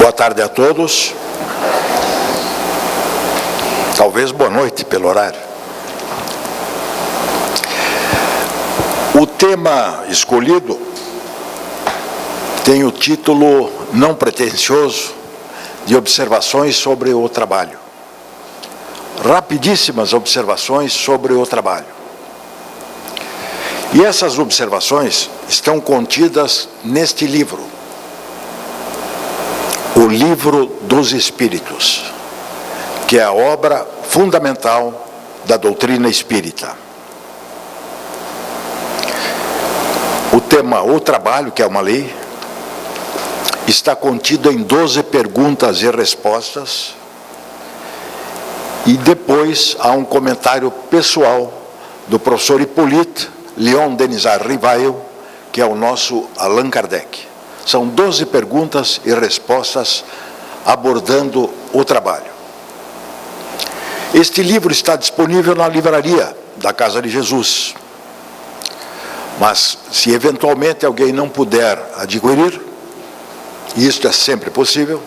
Boa tarde a todos. Talvez boa noite pelo horário. O tema escolhido tem o título não pretensioso de observações sobre o trabalho. Rapidíssimas observações sobre o trabalho. E essas observações estão contidas neste livro, o Livro dos Espíritos, que é a obra fundamental da doutrina espírita. O tema O Trabalho, que é uma lei, está contido em 12 perguntas e respostas, e depois há um comentário pessoal do professor Hippolyte Léon Denisard Rivail, que é o nosso Allan Kardec. São 12 perguntas e respostas abordando o trabalho. Este livro está disponível na livraria da Casa de Jesus. Mas, se eventualmente alguém não puder adquirir, e isto é sempre possível,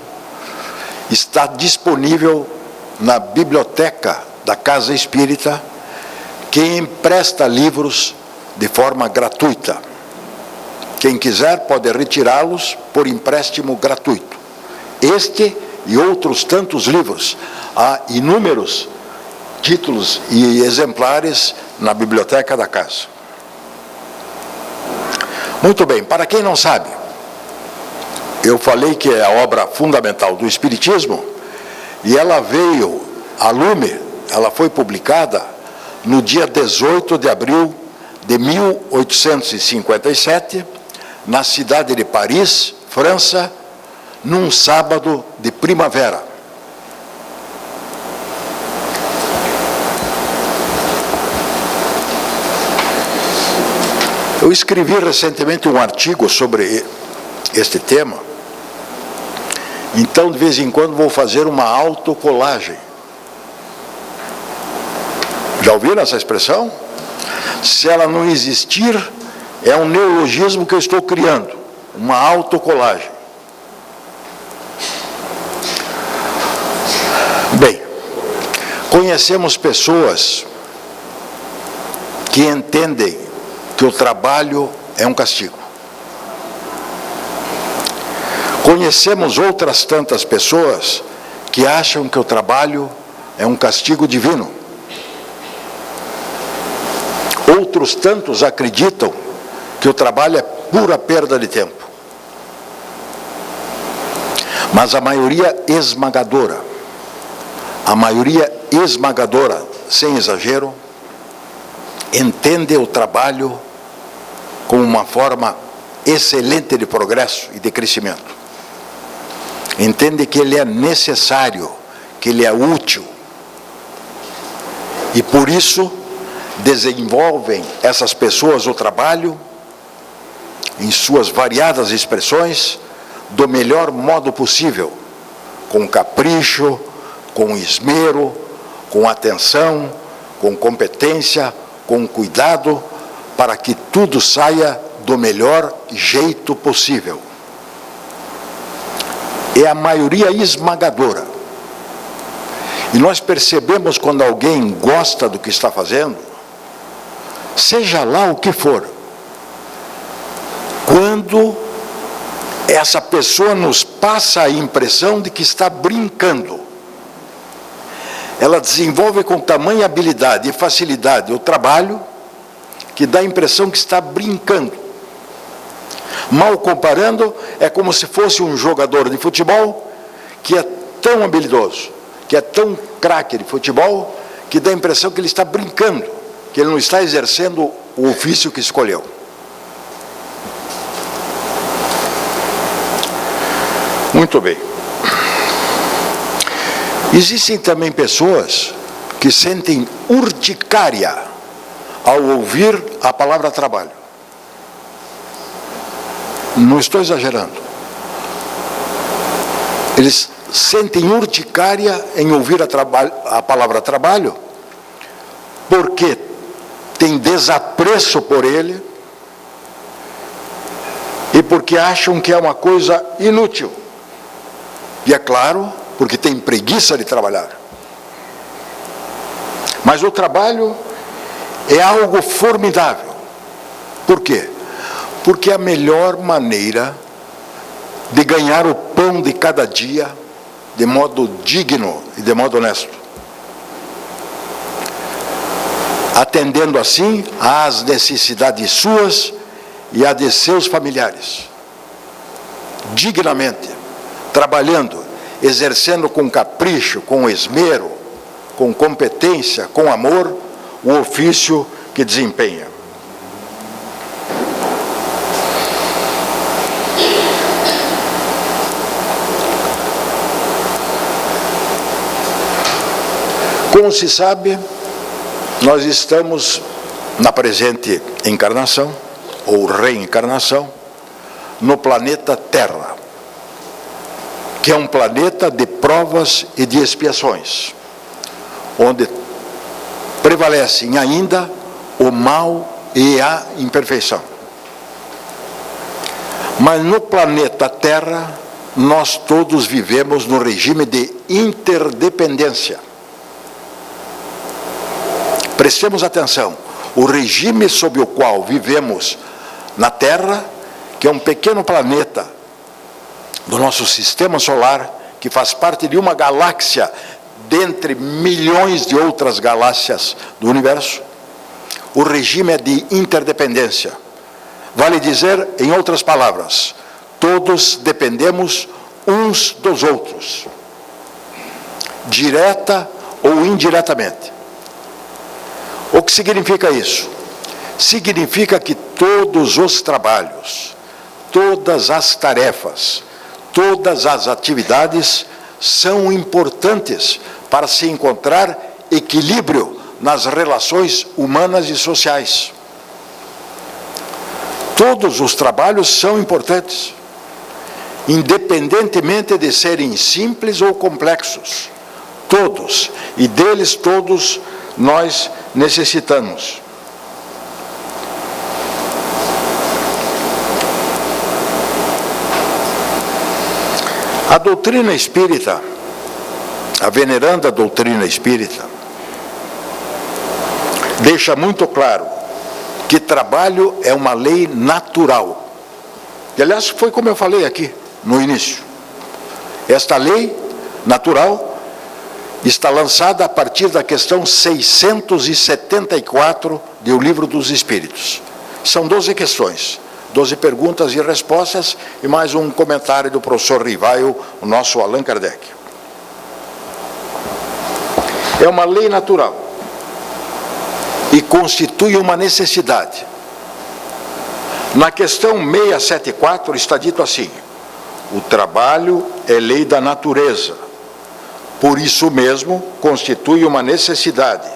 está disponível na biblioteca da Casa Espírita, que empresta livros de forma gratuita. Quem quiser pode retirá-los por empréstimo gratuito. Este e outros tantos livros. Há inúmeros títulos e exemplares na biblioteca da casa. Muito bem, para quem não sabe, eu falei que é a obra fundamental do Espiritismo, e ela veio a lume, ela foi publicada no dia 18 de abril de 1857, na cidade de Paris, França, num sábado de primavera. Eu escrevi recentemente um artigo sobre este tema, então de vez em quando vou fazer uma autocolagem. Já ouviram essa expressão? Se ela não existir, é um neologismo que eu estou criando, uma autocolagem. Bem, conhecemos pessoas que entendem que o trabalho é um castigo. Conhecemos outras tantas pessoas que acham que o trabalho é um castigo divino. Outros tantos acreditam que o trabalho é pura perda de tempo. Mas a maioria esmagadora, sem exagero, entende o trabalho como uma forma excelente de progresso e de crescimento. Entende que ele é necessário, que ele é útil. E por isso desenvolvem essas pessoas o trabalho em suas variadas expressões do melhor modo possível, com capricho, com esmero, com atenção, com competência, com cuidado, para que tudo saia do melhor jeito possível. É a maioria esmagadora. E nós percebemos quando alguém gosta do que está fazendo, seja lá o que for, quando essa pessoa nos passa a impressão de que está brincando. Ela desenvolve com tamanha habilidade e facilidade o trabalho, que dá a impressão que está brincando. Mal comparando, é como se fosse um jogador de futebol que é tão habilidoso, que é tão craque de futebol, que dá a impressão que ele está brincando, que ele não está exercendo o ofício que escolheu. Muito bem. Existem também pessoas que sentem urticária ao ouvir a palavra trabalho. Não estou exagerando. Eles sentem urticária em ouvir a palavra trabalho, porque têm desapreço por ele e porque acham que é uma coisa inútil. E é claro, porque tem preguiça de trabalhar. Mas o trabalho é algo formidável. Por quê? Porque é a melhor maneira de ganhar o pão de cada dia de modo digno e de modo honesto, atendendo assim às necessidades suas e às de seus familiares, dignamente, trabalhando, exercendo com capricho, com esmero, com competência, com amor, o ofício que desempenha. Como se sabe, nós estamos na presente encarnação, ou reencarnação, no planeta Terra, que é um planeta de provas e de expiações, onde prevalecem ainda o mal e a imperfeição. Mas no planeta Terra, nós todos vivemos no regime de interdependência. Prestemos atenção, o regime sob o qual vivemos na Terra, que é um pequeno planeta do nosso sistema solar, que faz parte de uma galáxia dentre milhões de outras galáxias do universo, o regime é de interdependência. Vale dizer, em outras palavras, todos dependemos uns dos outros, direta ou indiretamente. O que significa isso? Significa que todos os trabalhos, todas as tarefas, todas as atividades são importantes para se encontrar equilíbrio nas relações humanas e sociais. Todos os trabalhos são importantes, independentemente de serem simples ou complexos. Todos, e deles todos, nós necessitamos. A doutrina espírita, a veneranda doutrina espírita, deixa muito claro que trabalho é uma lei natural. E, aliás, foi como eu falei aqui no início. Esta lei natural está lançada a partir da questão 674 do Livro dos Espíritos. São 12 questões, 12 perguntas e respostas, e mais um comentário do professor Rivaio, o nosso Allan Kardec. É uma lei natural e constitui uma necessidade. Na questão 674 está dito assim: o trabalho é lei da natureza, por isso mesmo constitui uma necessidade,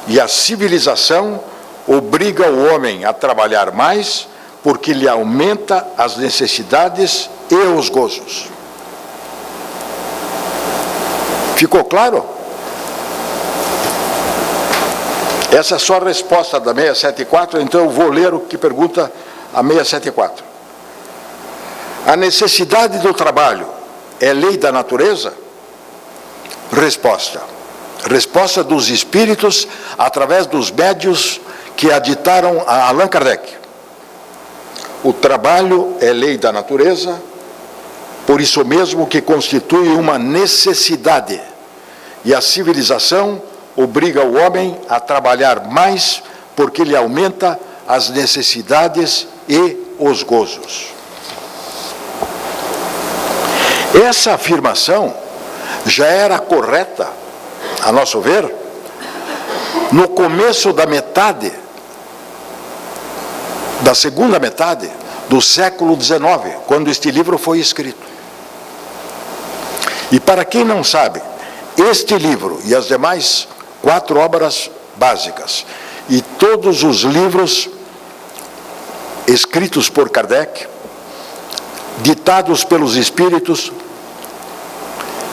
e a civilização obriga o homem a trabalhar mais, porque lhe aumenta as necessidades e os gozos. Ficou claro? Essa é só a resposta da 674, então eu vou ler o que pergunta a 674. A necessidade do trabalho é lei da natureza? Resposta. Resposta dos espíritos através dos médiuns que aditaram a Allan Kardec. O trabalho é lei da natureza, por isso mesmo que constitui uma necessidade, e a civilização obriga o homem a trabalhar mais, porque lhe aumenta as necessidades e os gozos. Essa afirmação já era correta, a nosso ver, no começo da metade, da segunda metade do século XIX, quando este livro foi escrito. E para quem não sabe, este livro e as demais 4 obras básicas e todos os livros escritos por Kardec, ditados pelos espíritos,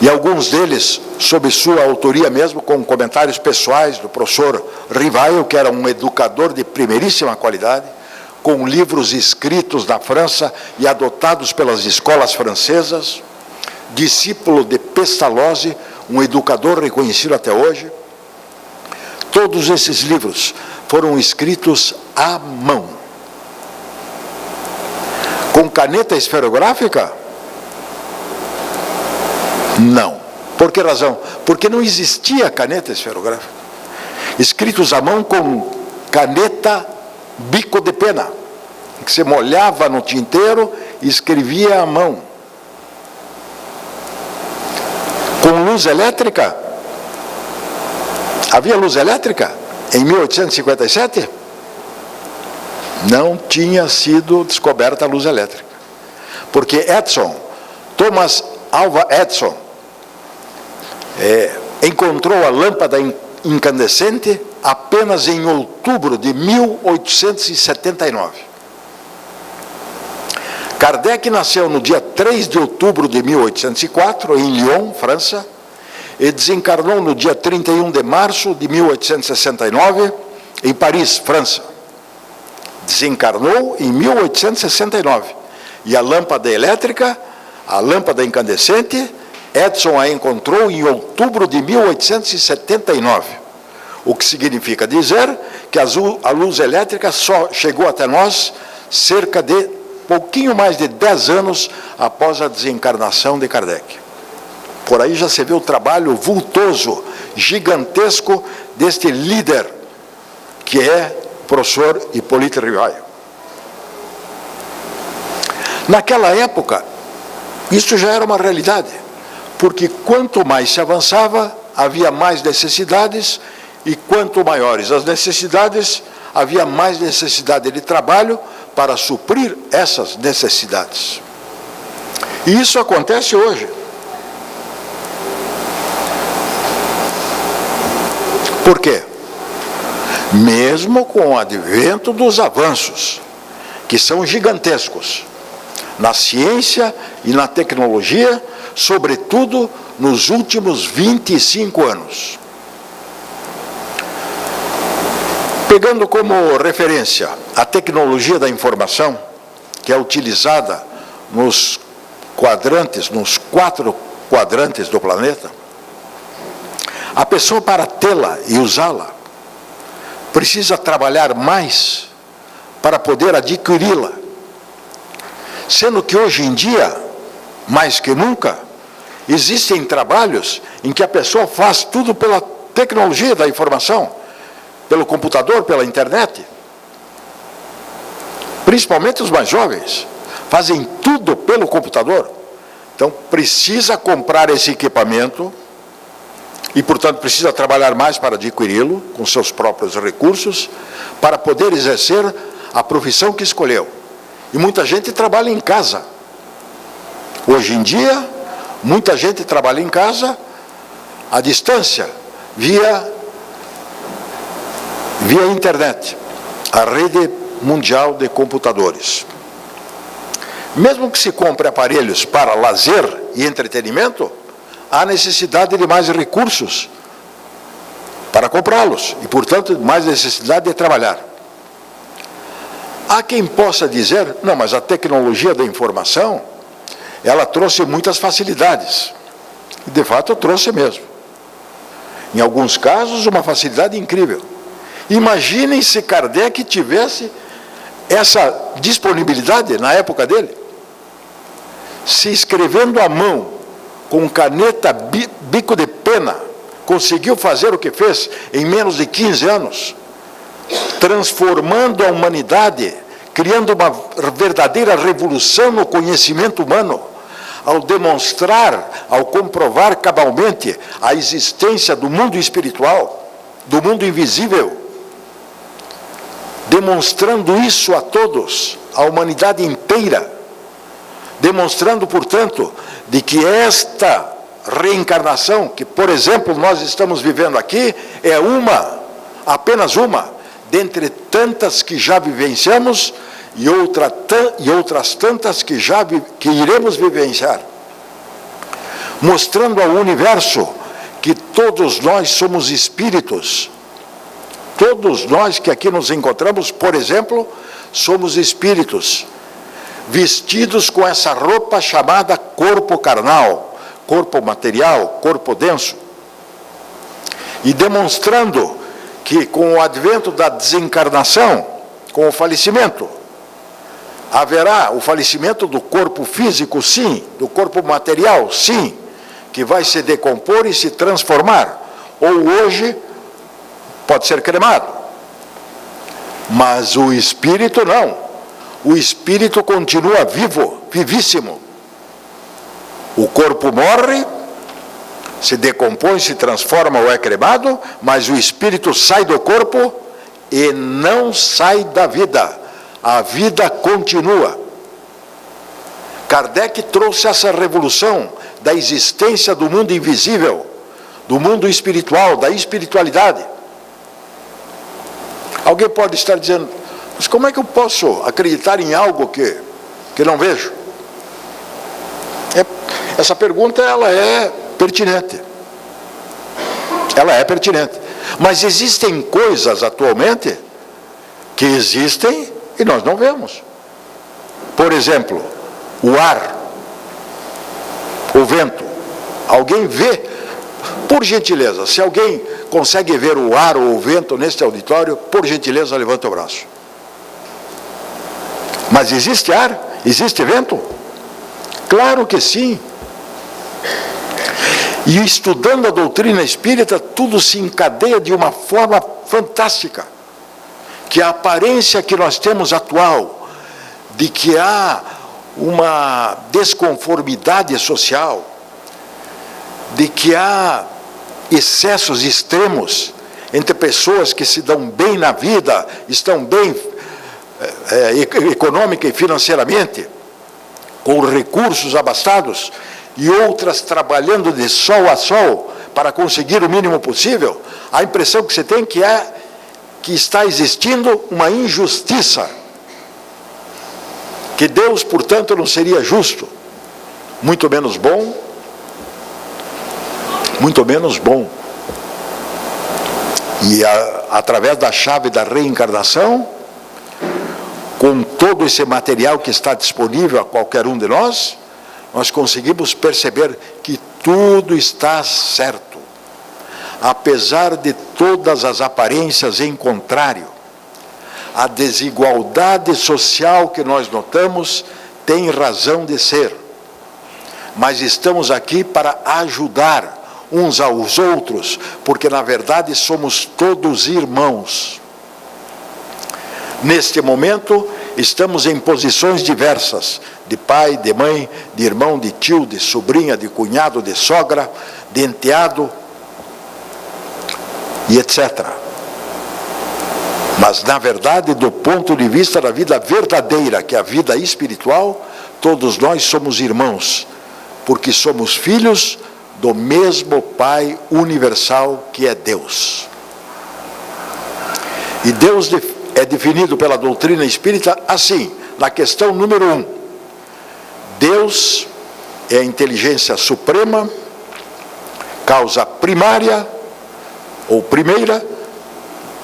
e alguns deles sob sua autoria mesmo, com comentários pessoais do professor Rivaio, que era um educador de primeiríssima qualidade, com livros escritos na França e adotados pelas escolas francesas, discípulo de Pestalozzi, um educador reconhecido até hoje. Todos esses livros foram escritos à mão. Com caneta esferográfica? Não. Por que razão? Porque não existia caneta esferográfica. Escritos à mão com caneta bico de pena, que você molhava no tinteiro e escrevia à mão. Com luz elétrica? Havia luz elétrica em 1857? Não tinha sido descoberta a luz elétrica. Porque Thomas Alva Edison, encontrou a lâmpada incandescente apenas em outubro de 1879. Kardec nasceu no dia 3 de outubro de 1804, em Lyon, França, e desencarnou no dia 31 de março de 1869, em Paris, França. Desencarnou em 1869. E a lâmpada elétrica, a lâmpada incandescente, Edison a encontrou em outubro de 1879. O que significa dizer que a luz elétrica só chegou até nós cerca de pouquinho mais de 10 anos após a desencarnação de Kardec. Por aí já se vê o trabalho vultoso, gigantesco deste líder, que é o professor Hipólito Rivaio. Naquela época, isso já era uma realidade, porque quanto mais se avançava, havia mais necessidades, e quanto maiores as necessidades, havia mais necessidade de trabalho para suprir essas necessidades. E isso acontece hoje. Por quê? Mesmo com o advento dos avanços, que são gigantescos, na ciência e na tecnologia, sobretudo nos últimos 25 anos. Pegando como referência a tecnologia da informação, que é utilizada nos quadrantes, nos 4 quadrantes do planeta, a pessoa, para tê-la e usá-la, precisa trabalhar mais para poder adquiri-la. Sendo que hoje em dia, mais que nunca, existem trabalhos em que a pessoa faz tudo pela tecnologia da informação, pelo computador, pela internet. Principalmente os mais jovens, fazem tudo pelo computador. Então, precisa comprar esse equipamento e, portanto, precisa trabalhar mais para adquiri-lo, com seus próprios recursos, para poder exercer a profissão que escolheu. E muita gente trabalha em casa. Hoje em dia, muita gente trabalha em casa, à distância, via internet, a rede mundial de computadores. Mesmo que se compre aparelhos para lazer e entretenimento, há necessidade de mais recursos para comprá-los e, portanto, mais necessidade de trabalhar. Há quem possa dizer, não, mas a tecnologia da informação, ela trouxe muitas facilidades. E, de fato, trouxe mesmo. Em alguns casos, uma facilidade incrível. Imaginem se Kardec tivesse essa disponibilidade na época dele. Se escrevendo à mão, com caneta bico de pena, conseguiu fazer o que fez em menos de 15 anos, transformando a humanidade, criando uma verdadeira revolução no conhecimento humano, ao demonstrar, ao comprovar cabalmente a existência do mundo espiritual, do mundo invisível, demonstrando isso a todos, a humanidade inteira, demonstrando, portanto, de que esta reencarnação, que, por exemplo, nós estamos vivendo aqui, é apenas uma, dentre tantas que já vivenciamos e outras tantas que iremos vivenciar, mostrando ao universo que todos nós somos espíritos. Todos nós que aqui nos encontramos, por exemplo, somos espíritos, vestidos com essa roupa chamada corpo carnal, corpo material, corpo denso, e demonstrando que com o advento da desencarnação, com o falecimento, haverá o falecimento do corpo físico, sim, do corpo material, sim, que vai se decompor e se transformar, ou hoje pode ser cremado. Mas o espírito não. O espírito continua vivo, vivíssimo. O corpo morre, se decompõe, se transforma ou é cremado, mas o espírito sai do corpo e não sai da vida. A vida continua. Kardec trouxe essa revolução da existência do mundo invisível, do mundo espiritual, da espiritualidade. Alguém pode estar dizendo, mas como é que eu posso acreditar em algo que não vejo? Essa pergunta, ela é pertinente. Ela é pertinente. Mas existem coisas atualmente que existem e nós não vemos. Por exemplo, o ar, o vento. Alguém vê? Por gentileza, se alguém consegue ver o ar ou o vento neste auditório, por gentileza, levanta o braço. Mas existe ar? Existe vento? Claro que sim. E estudando a doutrina espírita, tudo se encadeia de uma forma fantástica. Que a aparência que nós temos atual, de que há uma desconformidade social, de que há excessos extremos entre pessoas que se dão bem na vida, estão bem econômica e financeiramente, com recursos abastados, e outras trabalhando de sol a sol para conseguir o mínimo possível, a impressão que você tem que está existindo uma injustiça, que Deus, portanto, não seria justo, muito menos bom, e através da chave da reencarnação, com todo esse material que está disponível a qualquer um de nós conseguimos perceber que tudo está certo, apesar de todas as aparências em contrário. A desigualdade social que nós notamos tem razão de ser, mas estamos aqui para ajudar uns aos outros, porque na verdade somos todos irmãos. Neste momento, estamos em posições diversas, de pai, de mãe, de irmão, de tio, de sobrinha, de cunhado, de sogra, de enteado, e etc. Mas, na verdade, do ponto de vista da vida verdadeira, que é a vida espiritual, todos nós somos irmãos, porque somos filhos do mesmo Pai universal que é Deus. E Deus é definido pela doutrina espírita assim, na questão número 1. Deus é a inteligência suprema, causa primária ou primeira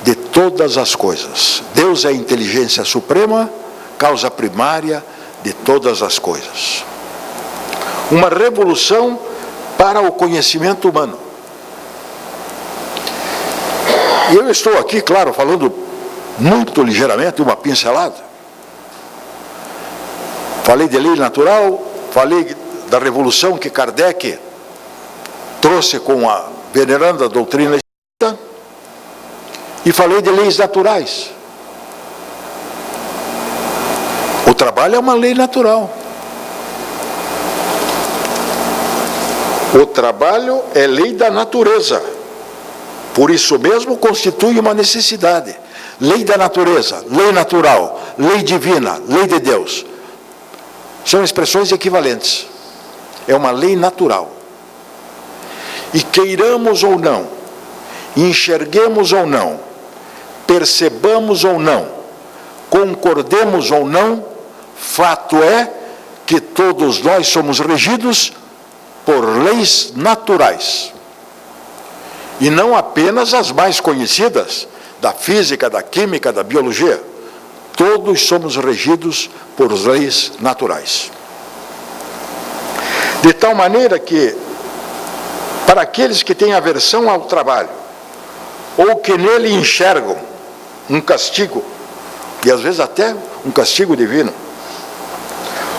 de todas as coisas. Deus é a inteligência suprema, causa primária de todas as coisas. Uma revolução para o conhecimento humano. E eu estou aqui, claro, falando muito ligeiramente, uma pincelada. Falei de lei natural, falei da revolução que Kardec trouxe com a veneranda doutrina espírita, e falei de leis naturais. O trabalho é uma lei natural. O trabalho é lei da natureza. Por isso mesmo constitui uma necessidade. Lei da natureza, lei natural, lei divina, lei de Deus. São expressões equivalentes. É uma lei natural. E queiramos ou não, enxerguemos ou não, percebamos ou não, concordemos ou não, fato é que todos nós somos regidos por leis naturais. E não apenas as mais conhecidas, da física, da química, da biologia. Todos somos regidos por leis naturais. De tal maneira que Para aqueles que têm aversão ao trabalho, ou que nele enxergam um castigo, e às vezes até um castigo divino,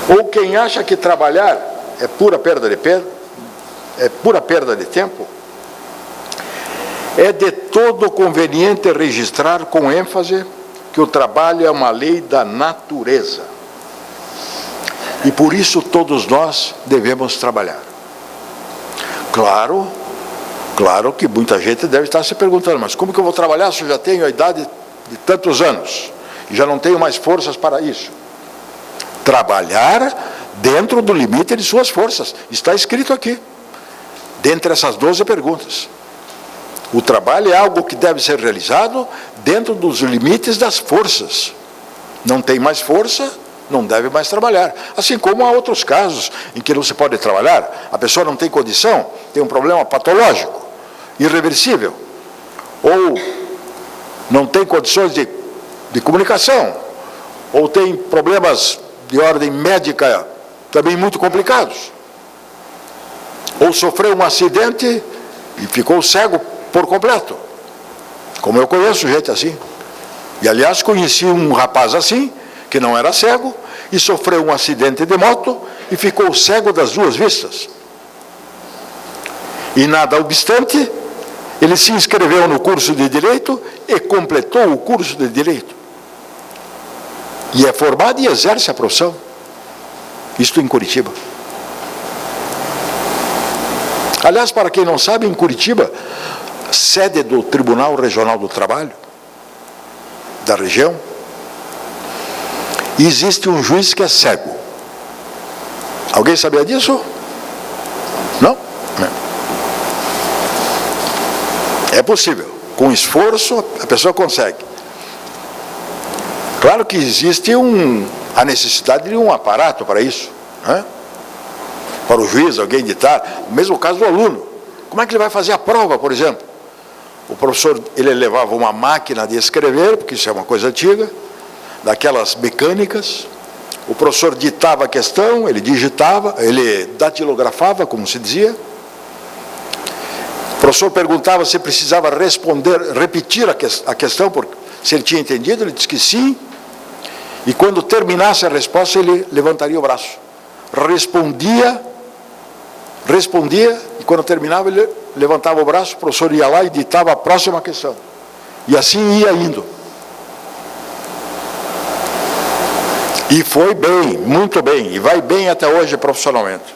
ou quem acha que trabalhar é pura perda de tempo, é de todo conveniente registrar com ênfase que o trabalho é uma lei da natureza. E por isso todos nós devemos trabalhar. Claro que muita gente deve estar se perguntando, mas como que eu vou trabalhar se eu já tenho a idade de tantos anos e já não tenho mais forças para isso? Trabalhar dentro do limite de suas forças. Está escrito aqui, dentre essas 12 perguntas. O trabalho é algo que deve ser realizado dentro dos limites das forças. Não tem mais força, não deve mais trabalhar. Assim como há outros casos em que não se pode trabalhar, a pessoa não tem condição, tem um problema patológico, irreversível, ou não tem condições de comunicação, ou tem problemas de ordem médica também muito complicados, ou sofreu um acidente e ficou cego por completo, como eu conheço gente assim. E aliás conheci um rapaz assim, que não era cego, e sofreu um acidente de moto e ficou cego das duas vistas. E nada obstante, ele se inscreveu no curso de Direito e completou o curso de Direito. E é formado e exerce a profissão. Isto em Curitiba. Aliás, para quem não sabe, em Curitiba, sede do Tribunal Regional do Trabalho, da região, existe um juiz que é cego. Alguém sabia disso? Não? É possível. Com esforço, a pessoa consegue. Claro que existe a necessidade de um aparato para isso, né? Para o juiz, alguém ditar. O mesmo caso do aluno. Como é que ele vai fazer a prova, por exemplo? O professor, ele levava uma máquina de escrever, porque isso é uma coisa antiga, daquelas mecânicas. O professor ditava a questão, ele digitava, ele datilografava, como se dizia. O professor perguntava se precisava repetir a questão, porque se ele tinha entendido, ele disse que sim. E quando terminasse a resposta, ele levantaria o braço. Respondia, e quando terminava, ele levantava o braço, o professor ia lá e ditava a próxima questão. E assim ia indo. E foi bem, muito bem, e vai bem até hoje profissionalmente.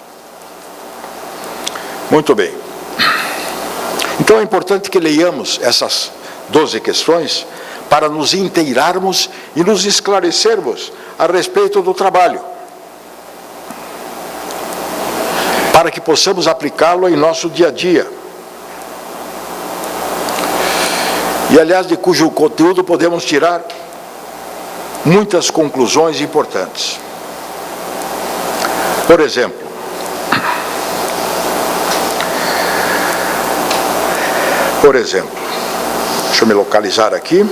Muito bem. Então é importante que leiamos essas 12 questões para nos inteirarmos e nos esclarecermos a respeito do trabalho, para que possamos aplicá-lo em nosso dia a dia. E, aliás, de cujo conteúdo podemos tirar muitas conclusões importantes. Por exemplo, deixa eu me localizar aqui.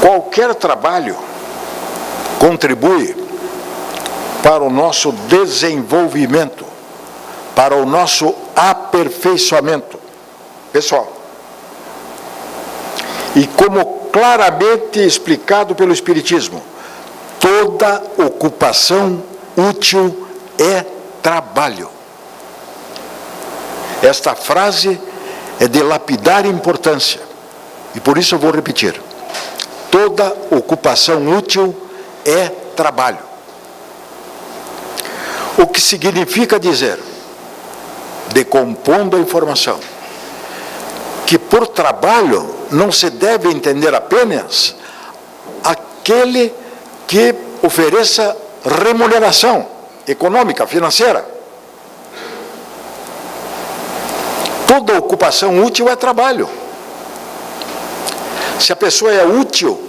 Qualquer trabalho contribui para o nosso desenvolvimento, para o nosso aperfeiçoamento pessoal. E como claramente explicado pelo Espiritismo, toda ocupação útil é trabalho. Esta frase é de lapidar importância, e por isso eu vou repetir. Toda ocupação útil é trabalho. O que significa dizer, decompondo a informação, que por trabalho não se deve entender apenas aquele que ofereça remuneração econômica, financeira. Toda ocupação útil é trabalho. Se a pessoa é útil,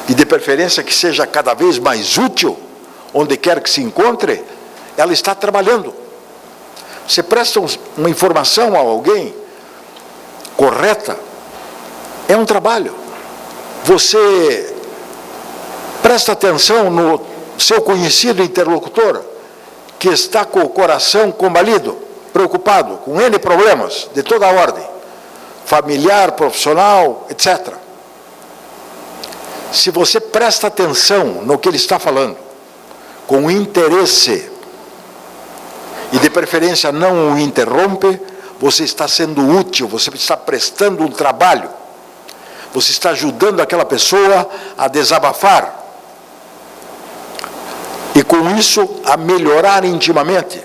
e de preferência que seja cada vez mais útil, onde quer que se encontre, ela está trabalhando. você presta uma informação a alguém correta, é um trabalho. Você presta atenção no seu conhecido interlocutor, que está com o coração combalido, preocupado, com N problemas de toda a ordem, familiar, profissional, etc. Se você presta atenção no que ele está falando, com interesse, e de preferência não o interrompe, você está sendo útil, você está prestando um trabalho, você está ajudando aquela pessoa a desabafar, e com isso a melhorar intimamente,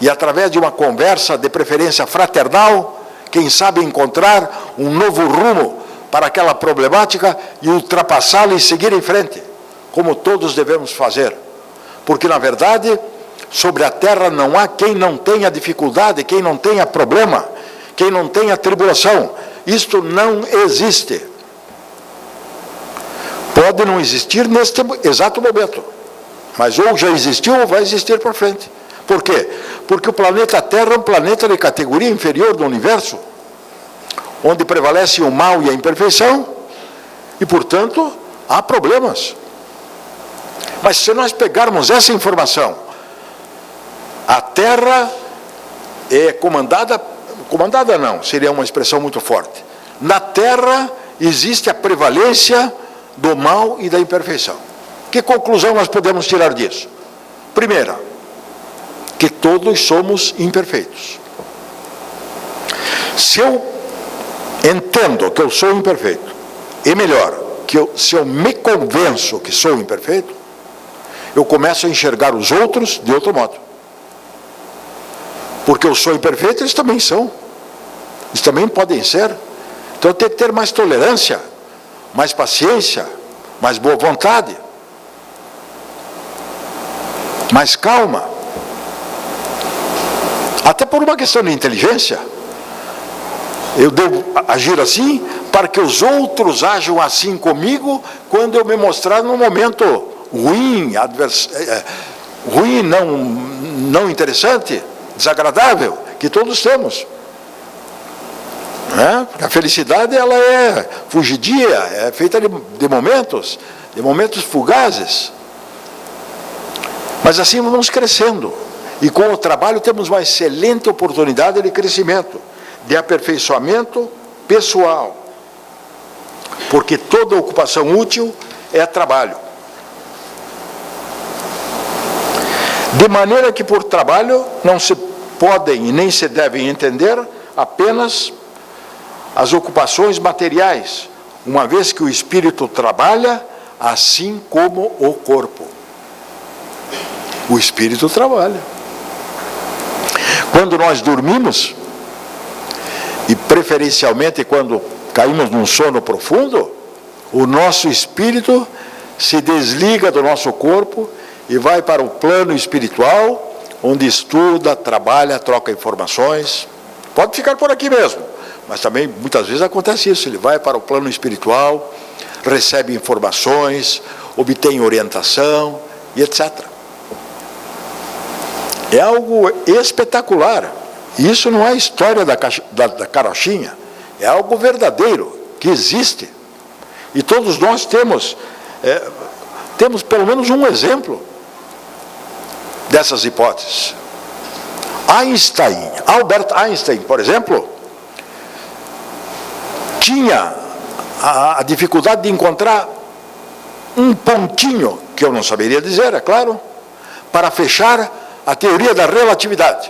e através de uma conversa de preferência fraternal, quem sabe encontrar um novo rumo para aquela problemática e ultrapassá-la e seguir em frente, como todos devemos fazer. Porque, na verdade, sobre a terra não há quem não tenha dificuldade, quem não tenha problema, quem não tenha tribulação. Isto não existe. Pode não existir neste exato momento, mas ou já existiu ou vai existir para frente. Por quê? Porque o planeta Terra é um planeta de categoria inferior do universo, onde prevalece o mal e a imperfeição, e, portanto, há problemas. Mas se nós pegarmos essa informação, a Terra é comandada não, seria uma expressão muito forte. Na Terra existe a prevalência do mal e da imperfeição. Que conclusão nós podemos tirar disso? Primeira, que todos somos imperfeitos. Se eu entendo que eu sou imperfeito, e melhor, se eu me convenço que sou imperfeito, eu começo a enxergar os outros de outro modo. Porque eu sou imperfeito, eles também são. Eles também podem ser. Então eu tenho que ter mais tolerância, mais paciência, mais boa vontade, mais calma. Até por uma questão de inteligência. Eu devo agir assim para que os outros ajam assim comigo quando eu me mostrar num momento ruim, ruim, não interessante, desagradável, que todos temos. A felicidade, ela é fugidia, é feita de momentos fugazes. Mas assim vamos crescendo. E com o trabalho temos uma excelente oportunidade de crescimento, de aperfeiçoamento pessoal. Porque toda ocupação útil é trabalho. De maneira que por trabalho não se podem e nem se devem entender apenas as ocupações materiais, uma vez que o espírito trabalha assim como o corpo. O espírito trabalha. Quando nós dormimos, e preferencialmente quando caímos num sono profundo, o nosso espírito se desliga do nosso corpo e vai para o plano espiritual, onde estuda, trabalha, troca informações. Pode ficar por aqui mesmo, mas também muitas vezes acontece isso. Ele vai para o plano espiritual, recebe informações, obtém orientação e etc. É algo espetacular. Isso não é história da carochinha, é algo verdadeiro, que existe. E todos nós temos pelo menos um exemplo dessas hipóteses. Albert Einstein, por exemplo, tinha a dificuldade de encontrar um pontinho, que eu não saberia dizer, é claro, para fechar a teoria da relatividade.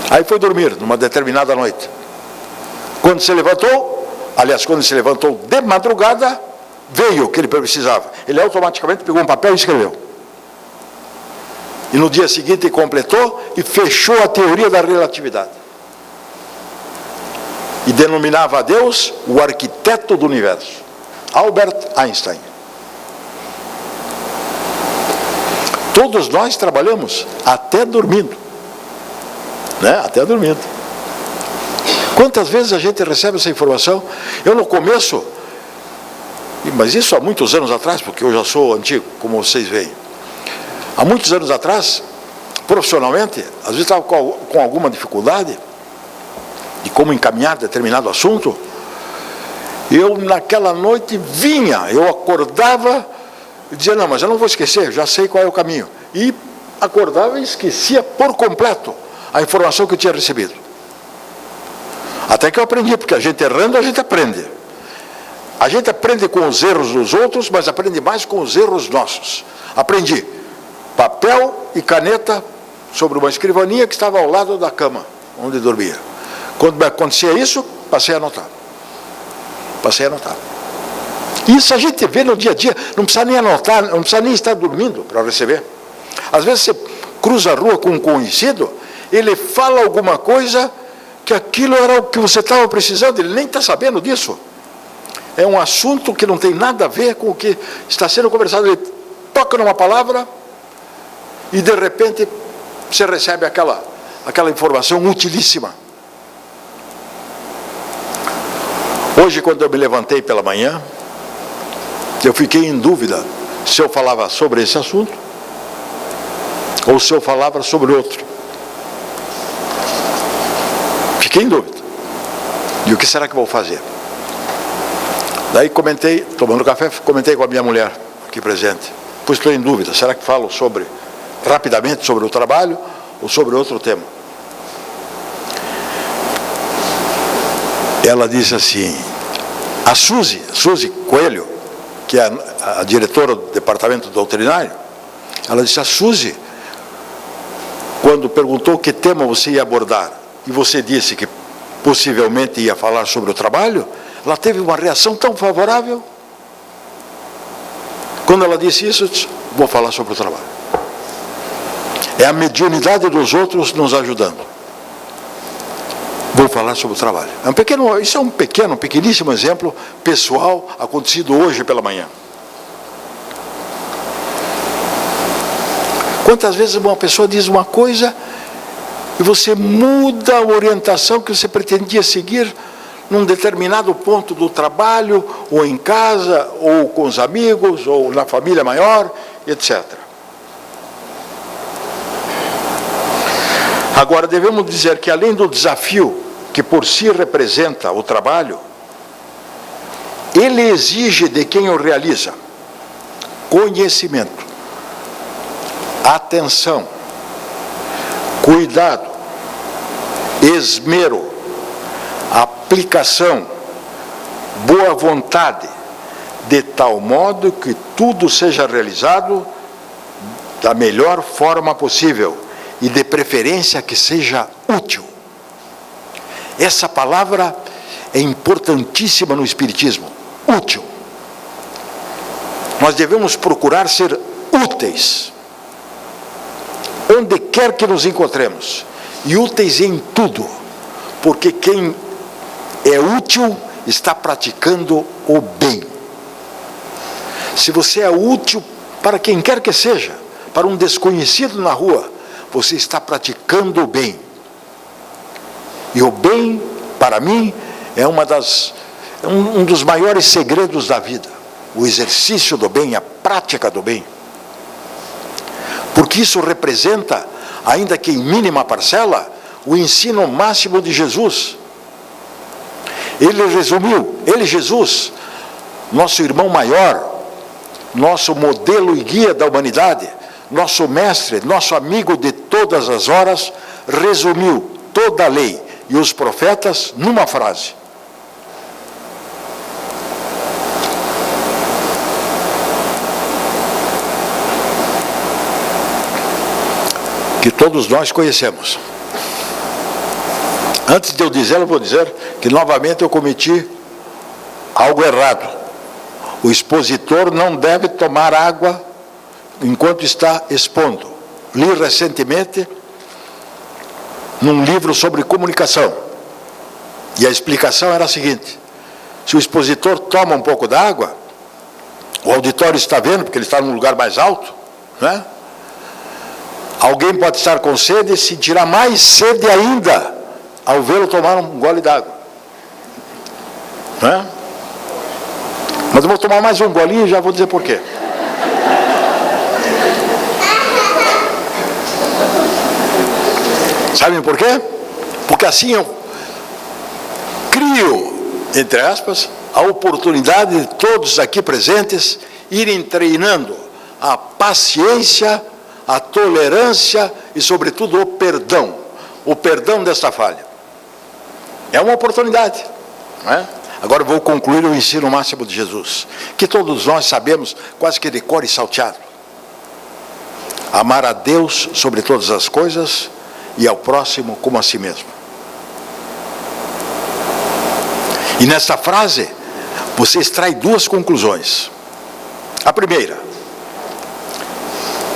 Aí foi dormir numa determinada noite. Quando se levantou de madrugada, veio o que ele precisava. Ele automaticamente pegou um papel e escreveu. E no dia seguinte completou e fechou a teoria da relatividade. E denominava a Deus o arquiteto do universo. Albert Einstein. Todos nós trabalhamos até dormindo. Até dormindo. Quantas vezes a gente recebe essa informação? Eu no começo, mas isso há muitos anos atrás, porque eu já sou antigo, como vocês veem. Há muitos anos atrás, profissionalmente, às vezes estava com alguma dificuldade de como encaminhar determinado assunto, eu naquela noite vinha, eu acordava e dizia, não, mas eu não vou esquecer, já sei qual é o caminho. E acordava e esquecia por completo a informação que eu tinha recebido. Até que eu aprendi, porque a gente errando, a gente aprende. A gente aprende com os erros dos outros, mas aprende mais com os erros nossos. Aprendi. Papel e caneta sobre uma escrivaninha que estava ao lado da cama, onde dormia. Quando me acontecia isso, passei a anotar. Passei a anotar. Isso a gente vê no dia a dia, não precisa nem anotar, não precisa nem estar dormindo para receber. Às vezes você cruza a rua com um conhecido, ele fala alguma coisa que aquilo era o que você estava precisando, ele nem está sabendo disso. É um assunto que não tem nada a ver com o que está sendo conversado. Ele toca numa palavra e de repente você recebe aquela informação utilíssima. Hoje, quando eu me levantei pela manhã, eu fiquei em dúvida se eu falava sobre esse assunto ou se eu falava sobre outro. Fiquei em dúvida. E o que será que vou fazer? Daí comentei, tomando café, comentei com a minha mulher aqui presente. Pois estou em dúvida, será que falo rapidamente sobre o trabalho ou sobre outro tema? Ela disse assim, a Suzy Coelho, que é a diretora do departamento doutrinário, ela disse, a Suzy, quando perguntou que tema você ia abordar, e você disse que possivelmente ia falar sobre o trabalho, ela teve uma reação tão favorável. Quando ela disse isso, eu disse, vou falar sobre o trabalho. É a mediunidade dos outros nos ajudando. Vou falar sobre o trabalho. Isso é um pequeníssimo exemplo pessoal acontecido hoje pela manhã. Quantas vezes uma pessoa diz uma coisa e você muda a orientação que você pretendia seguir num determinado ponto do trabalho, ou em casa, ou com os amigos, ou na família maior, etc. Agora, devemos dizer que além do desafio que por si representa o trabalho, ele exige de quem o realiza conhecimento, atenção, cuidado, esmero, aplicação, boa vontade, de tal modo que tudo seja realizado da melhor forma possível e de preferência que seja útil. Essa palavra é importantíssima no Espiritismo, útil. Nós devemos procurar ser úteis, onde quer que nos encontremos, e úteis em tudo, porque quem é útil está praticando o bem. Se você é útil para quem quer que seja, para um desconhecido na rua, você está praticando o bem. E o bem, para mim, é um dos maiores segredos da vida. O exercício do bem, a prática do bem. Porque isso representa, ainda que em mínima parcela, o ensino máximo de Jesus. Ele resumiu, Jesus, nosso irmão maior, nosso modelo e guia da humanidade, nosso mestre, nosso amigo de todas as horas, resumiu toda a lei e os profetas numa frase. Que todos nós conhecemos. Antes de eu dizer, eu vou dizer que novamente eu cometi algo errado. O expositor não deve tomar água enquanto está expondo. Li recentemente num livro sobre comunicação. E a explicação era a seguinte: se o expositor toma um pouco d'água, o auditório está vendo, porque ele está num lugar mais alto, né? Alguém pode estar com sede e sentirá mais sede ainda ao vê-lo tomar um gole d'água, né? Mas eu vou tomar mais um golinho e já vou dizer por quê. Sabem por quê? Porque assim eu crio, entre aspas, a oportunidade de todos aqui presentes irem treinando a paciência, a tolerância e, sobretudo, o perdão desta falha. É uma oportunidade, não é? Agora eu vou concluir o ensino máximo de Jesus, que todos nós sabemos quase que de cor e salteado. Amar a Deus sobre todas as coisas e ao próximo como a si mesmo. E nesta frase, você extrai duas conclusões. A primeira: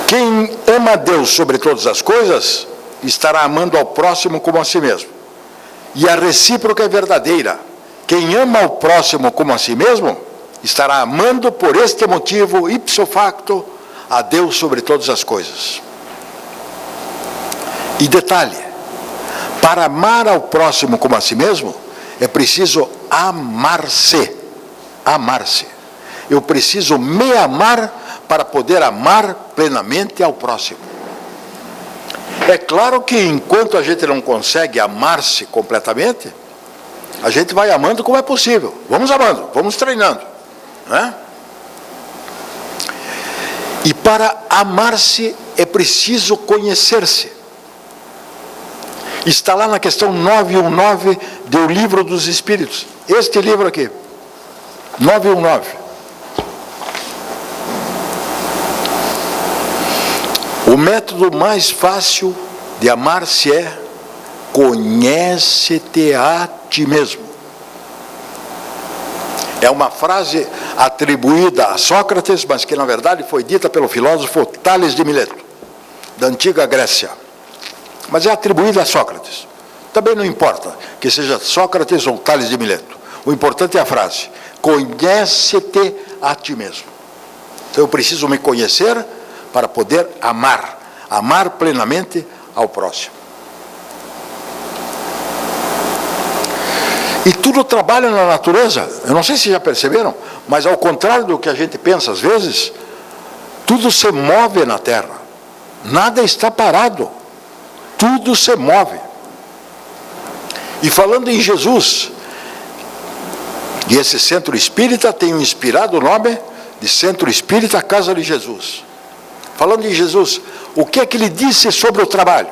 quem ama a Deus sobre todas as coisas, estará amando ao próximo como a si mesmo. E a recíproca é verdadeira. Quem ama ao próximo como a si mesmo, estará amando por este motivo, ipso facto, a Deus sobre todas as coisas. E detalhe, para amar ao próximo como a si mesmo, é preciso amar-se. Amar-se. Eu preciso me amar para poder amar plenamente ao próximo. É claro que enquanto a gente não consegue amar-se completamente, a gente vai amando como é possível. Vamos amando, vamos treinando, né? E para amar-se é preciso conhecer-se. Está lá na questão 919 do Livro dos Espíritos. Este livro aqui, 919. O método mais fácil de amar-se é: conhece-te a ti mesmo. É uma frase atribuída a Sócrates, mas que na verdade foi dita pelo filósofo Tales de Mileto, da antiga Grécia. Mas é atribuída a Sócrates. Também não importa que seja Sócrates ou Tales de Mileto. O importante é a frase: conhece-te a ti mesmo. Então eu preciso me conhecer para poder amar plenamente ao próximo. E tudo trabalha na natureza. Eu não sei se já perceberam, mas ao contrário do que a gente pensa às vezes, tudo se move na Terra. Nada está parado. Tudo se move. E falando em Jesus, e esse centro espírita tem inspirado o nome de Centro Espírita Casa de Jesus. Falando em Jesus, o que é que ele disse sobre o trabalho?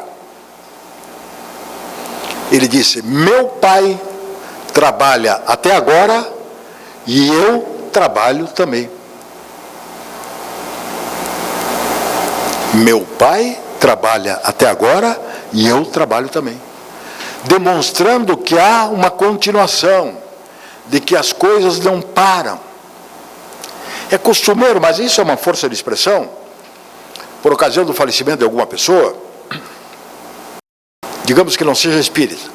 Ele disse: meu Pai trabalha até agora e eu trabalho também. Meu Pai trabalha até agora e eu trabalho também. Demonstrando que há uma continuação, de que as coisas não param. É costumeiro, mas isso é uma força de expressão, por ocasião do falecimento de alguma pessoa, digamos que não seja espírita,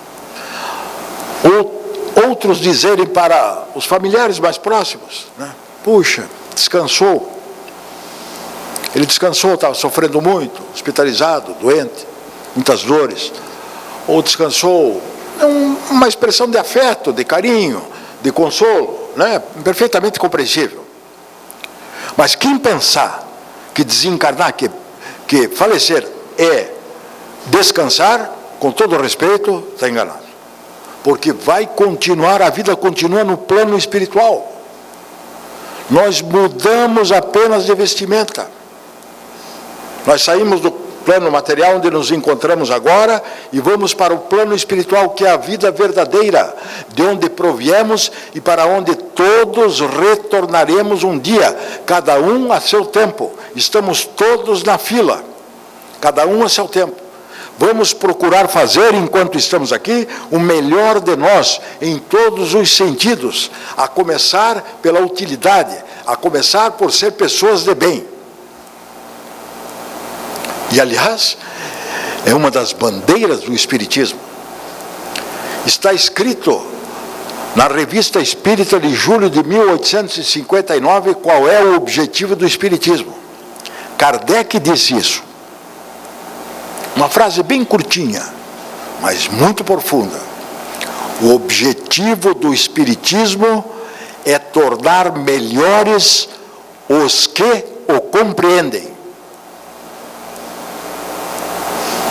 outros dizerem para os familiares mais próximos, né? Puxa, descansou. Ele descansou, estava sofrendo muito, hospitalizado, doente, muitas dores. Ou descansou, é uma expressão de afeto, de carinho, de consolo, né? Perfeitamente compreensível. Mas quem pensar que desencarnar, que falecer é descansar, com todo respeito, está enganado. Porque vai continuar, a vida continua no plano espiritual. Nós mudamos apenas de vestimenta. Nós saímos do plano material onde nos encontramos agora e vamos para o plano espiritual, que é a vida verdadeira, de onde proviemos e para onde todos retornaremos um dia, cada um a seu tempo. Estamos todos na fila, cada um a seu tempo. Vamos procurar fazer, enquanto estamos aqui, o melhor de nós, em todos os sentidos, a começar pela utilidade, a começar por ser pessoas de bem. E, aliás, é uma das bandeiras do Espiritismo. Está escrito na Revista Espírita de julho de 1859 qual é o objetivo do Espiritismo. Kardec disse isso. Uma frase bem curtinha, mas muito profunda. O objetivo do Espiritismo é tornar melhores os que o compreendem.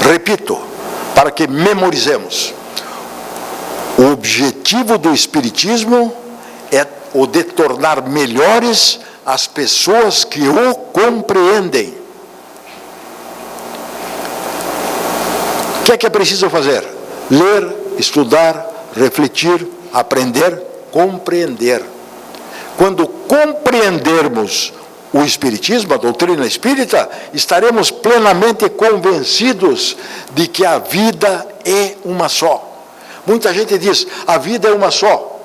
Repito, para que memorizemos. O objetivo do Espiritismo é o de tornar melhores as pessoas que o compreendem. O que é preciso fazer? Ler, estudar, refletir, aprender, compreender. Quando compreendermos o Espiritismo, a doutrina espírita, estaremos plenamente convencidos de que a vida é uma só. Muita gente diz, a vida é uma só.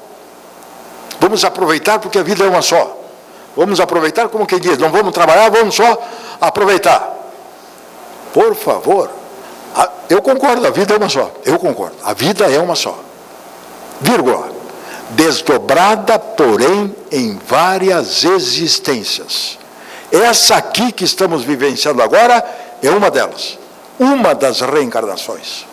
Vamos aproveitar porque a vida é uma só. Vamos aproveitar como quem diz, não vamos trabalhar, vamos só aproveitar. Por favor, eu concordo, a vida é uma só. Eu concordo, a vida é uma só. Vírgula. Desdobrada, porém, em várias existências. Essa aqui que estamos vivenciando agora é uma delas. Uma das reencarnações.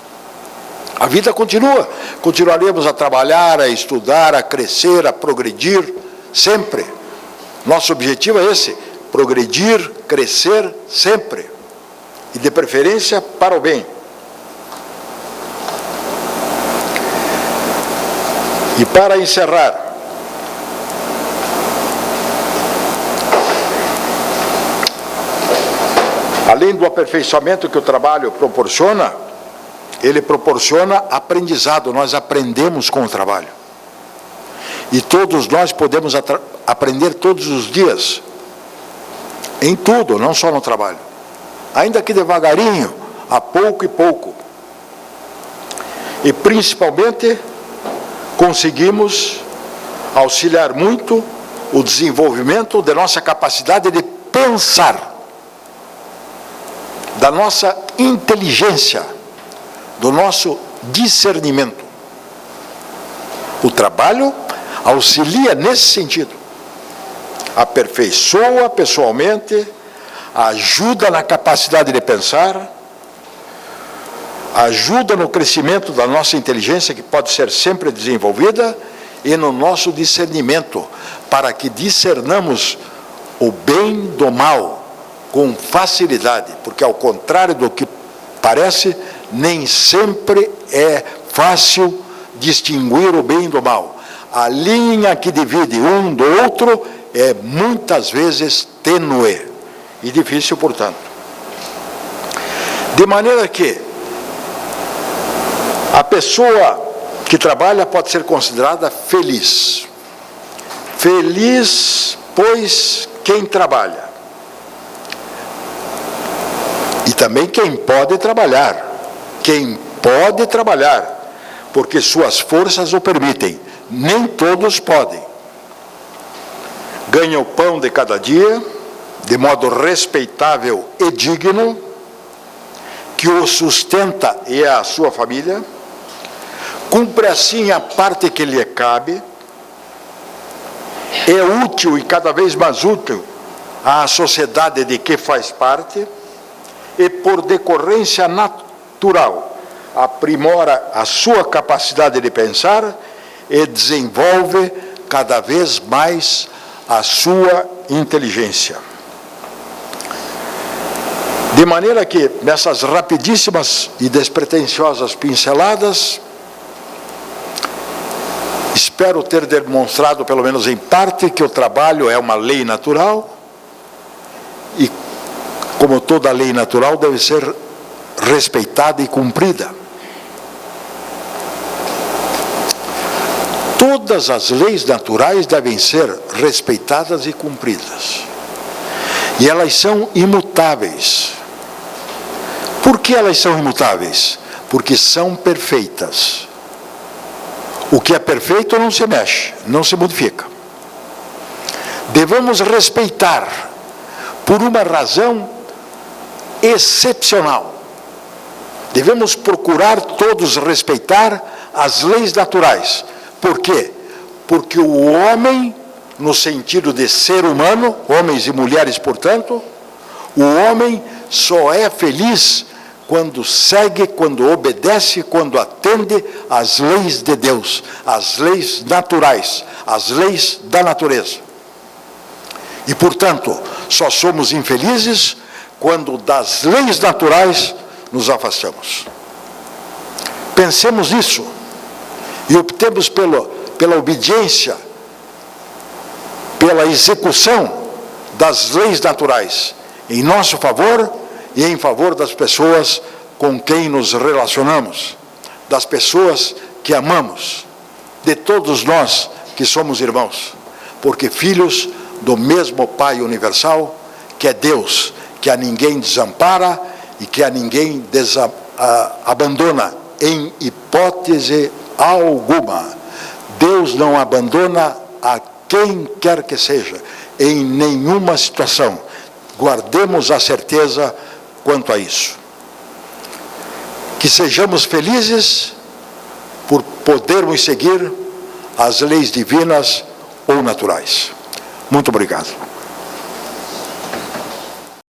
A vida continua. Continuaremos a trabalhar, a estudar, a crescer, a progredir, sempre. Nosso objetivo é esse, progredir, crescer sempre. E de preferência para o bem. E para encerrar, além do aperfeiçoamento que o trabalho proporciona, ele proporciona aprendizado, nós aprendemos com o trabalho. E todos nós podemos aprender todos os dias, em tudo, não só no trabalho. Ainda que devagarinho, a pouco e pouco. E principalmente, conseguimos auxiliar muito o desenvolvimento da nossa capacidade de pensar, da nossa inteligência, do nosso discernimento. O trabalho auxilia nesse sentido. Aperfeiçoa pessoalmente, ajuda na capacidade de pensar, ajuda no crescimento da nossa inteligência, que pode ser sempre desenvolvida, e no nosso discernimento, para que discernamos o bem do mal com facilidade, porque ao contrário do que parece, nem sempre é fácil distinguir o bem do mal. A linha que divide um do outro é muitas vezes tênue e difícil, portanto. De maneira que a pessoa que trabalha pode ser considerada feliz. Feliz, pois, quem trabalha. E também quem pode trabalhar. Quem pode trabalhar, porque suas forças o permitem. Nem todos podem. Ganha o pão de cada dia, de modo respeitável e digno, que o sustenta e a sua família, cumpre assim a parte que lhe cabe, é útil e cada vez mais útil à sociedade de que faz parte, e por decorrência natural aprimora a sua capacidade de pensar e desenvolve cada vez mais a sua inteligência. De maneira que, nessas rapidíssimas e despretensiosas pinceladas, espero ter demonstrado, pelo menos em parte, que o trabalho é uma lei natural e, como toda lei natural, deve ser respeitada e cumprida. Todas as leis naturais devem ser respeitadas e cumpridas. E elas são imutáveis. Por que elas são imutáveis? Porque são perfeitas. O que é perfeito não se mexe, não se modifica. Devemos respeitar por uma razão excepcional. Devemos procurar todos respeitar as leis naturais. Por quê? Porque o homem, no sentido de ser humano, homens e mulheres, portanto, o homem só é feliz quando segue, quando obedece, quando atende às leis de Deus, às leis naturais, às leis da natureza. E, portanto, só somos infelizes quando das leis naturais nos afastamos. Pensemos nisso e optemos pela obediência, pela execução das leis naturais, em nosso favor e em favor das pessoas com quem nos relacionamos, das pessoas que amamos, de todos nós que somos irmãos, porque filhos do mesmo Pai universal, que é Deus, que a ninguém desampara e que a ninguém abandona em hipótese alguma. Deus não abandona a quem quer que seja, em nenhuma situação. Guardemos a certeza quanto a isso. Que sejamos felizes por podermos seguir as leis divinas ou naturais. Muito obrigado.